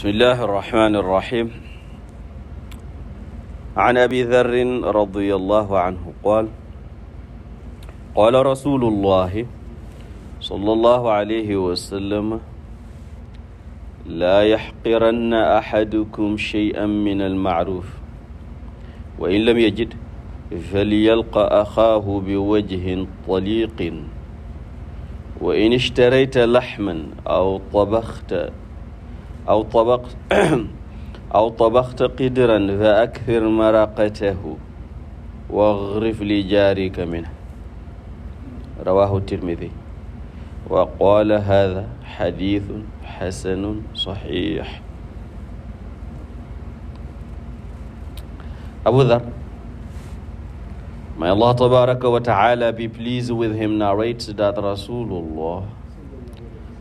بسم الله الرحمن الرحيم عن أبي ذر رضي الله عنه قال قال رسول الله صلى الله عليه وسلم لا يحقرن أحدكم شيئا من المعروف وإن لم يجد فليلقى أخاه بوجه طليق وإن اشتريت لحما أو طبخت قدرا فأكثر مرقته واغرف لجارك منه رواه الترمذي وقال هذا حديث حسن صحيح. Abu Dharr, may Allah tabaraka wa ta'ala be pleased with him, narrates that Rasulullah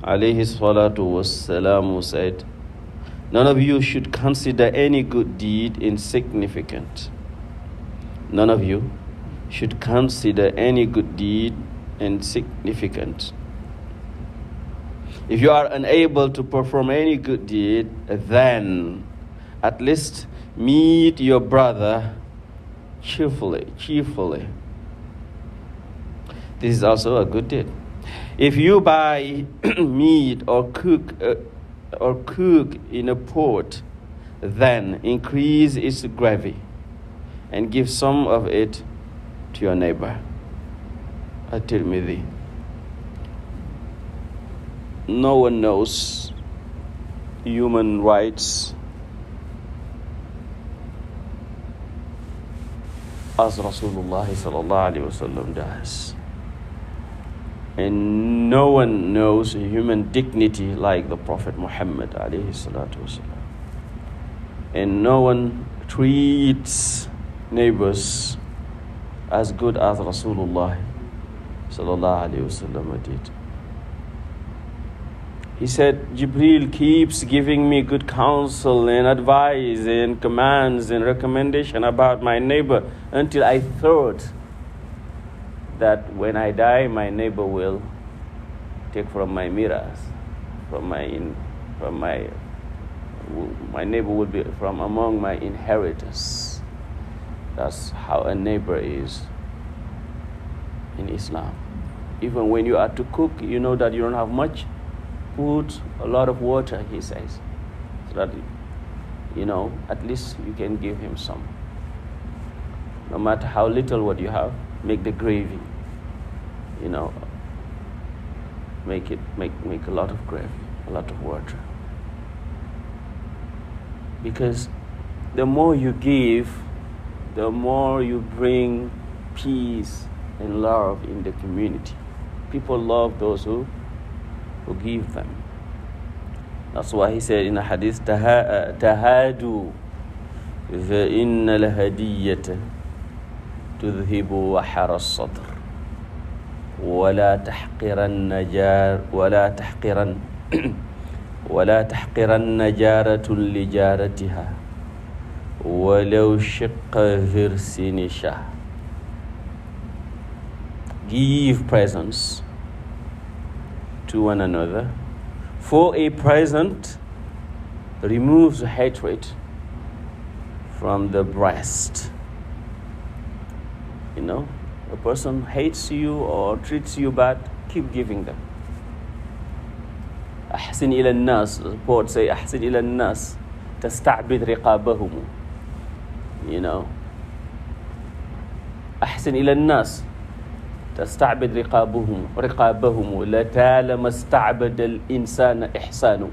alayhi salatu wassalam said, none of you should consider any good deed insignificant. None of you should consider any good deed insignificant. If you are unable to perform any good deed, then at least meet your brother cheerfully. This is also a good deed. If you buy meat or cook in a pot, then increase its gravy and give some of it to your neighbor. At-Tirmidhi. No one knows human rights as Rasulullah sallallahu alaihi wasallam does. And no one knows human dignity like the Prophet Muhammad alayhi salatu wasalam. And no one treats neighbors as good as Rasulullah sallallahu alayhi wasallam did. He said, Jibreel keeps giving me good counsel and advice and commands and recommendation about my neighbor until I thought that when I die, my neighbor will take from my miras, my neighbor will be from among my inheritors. That's how a neighbor is in Islam. Even when you are to cook, you know that you don't have much, put a lot of water, he says, so that, at least you can give him some. No matter how little what you have, make the gravy, make a lot of gravy, a lot of water. Because the more you give, the more you bring peace and love in the community. People love those who give them. That's why he said in a hadith, tahadu فإن الهدية تذهب وحر الصدر ولا تحقرن جارة لجارتها ولو شق فرس نشا. Give presents to one another, for a present removes hatred from the breast. A person hates you or treats you bad, keep giving them. أحسن إلى الناس, the poet say, أحسن إلى الناس تستعبد رقابهم. أحسن إلى الناس تستعبد رقابهم لطالما استعبد الإنسان إحسانه.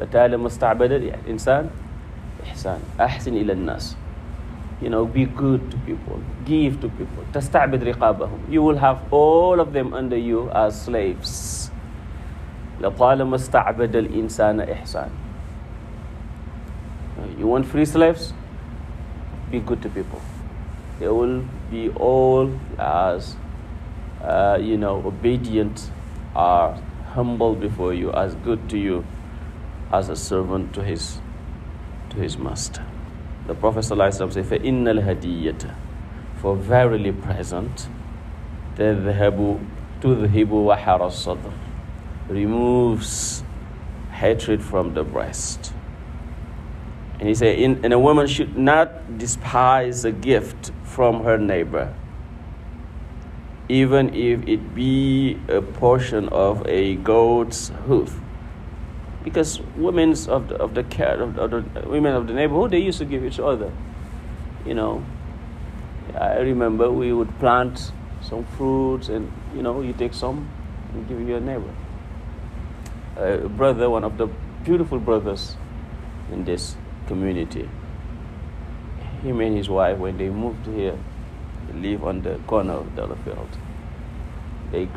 لطالما استعبد الإنسان إحسان. أحسن إلى الناس. Be good to people, give to people. تستعبد رقابهم. You will have all of them under you as slaves. لطالما استعبد الإنسان إحسان. You want free slaves? Be good to people. They will be all as, obedient or humble before you, as good to you as a servant to his master. The Prophet ﷺ said, فَإِنَّ الْهَدِيَّةَ, for verily present, تُذْهِبُ وَحَرَ الصَّدْرِ, removes hatred from the breast. And he said, and a woman should not despise a gift from her neighbor, even if it be a portion of a goat's hoof. Because women of the women of the neighborhood, they used to give each other. You know, I remember we would plant some fruits, and you take some and give your neighbor. A brother, one of the beautiful brothers in this community, him and his wife, when they moved here, they live on the corner of Delafield. They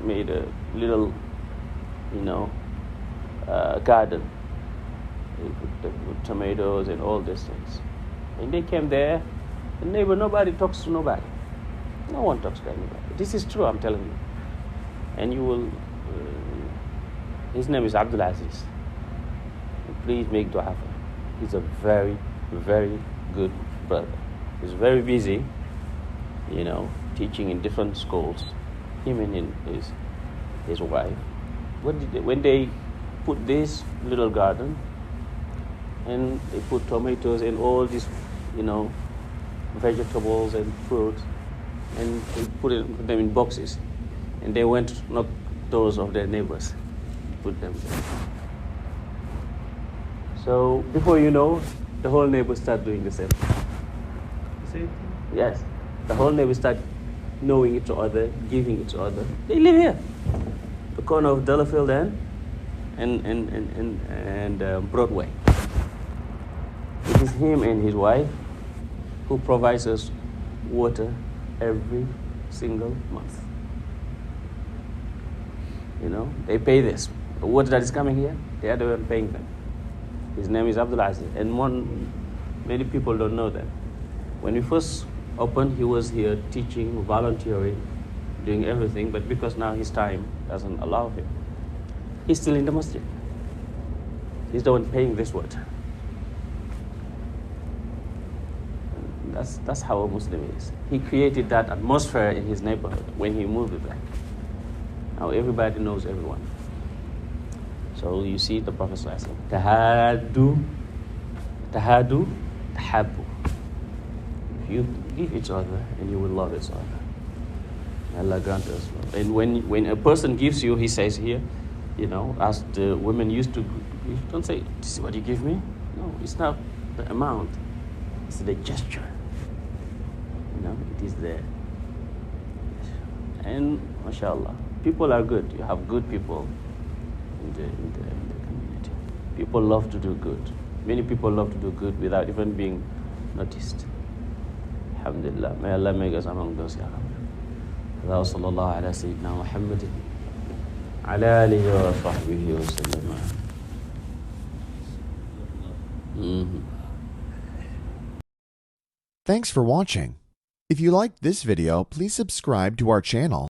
made a little, garden. They put tomatoes and all these things. And they came there, the neighbor, nobody talks to nobody. No one talks to anybody. This is true, I'm telling you. And you will, his name is Abdul Aziz. Please make dua for him. He's a very, very good brother. He's very busy, teaching in different schools. Him and his wife. When they put this little garden, and they put tomatoes and all these, vegetables and fruits, and they put them in boxes, and they went to knock doors of their neighbors, put them there. So before you know, the whole neighbors start doing the same. See? Yes, the whole neighbors start knowing each other, giving each other. They live here, the corner of Delafield and Broadway. It is him and his wife who provides us water every single month. They pay this. The water that is coming here, they are the one paying them. His name is Abdul Aziz, and many people don't know that. When we first opened, he was here teaching, volunteering, doing everything, but because now his time doesn't allow him, he's still in the masjid. He's the one paying this water. That's how a Muslim is. He created that atmosphere in his neighborhood when he moved back. Now everybody knows everyone. So you see the Prophet ﷺ, tahadu, tahabu. If you give each other, and you will love each other. Allah grant us. And when a person gives you, he says here, as the women used to, you don't say, this is what you give me. No, it's not the amount. It's the gesture. It is there. And mashallah, people are good. You have good people in the community. People love to do good. Many people love to do good without even being noticed. Alhamdulillah. May Allah make us among those. Ya Rabbi. Allah sallallahu ala sayyidina Muhammadin ala alihi wa sahbihi wa sallam. Thanks for watching. If you liked this video, please subscribe to our channel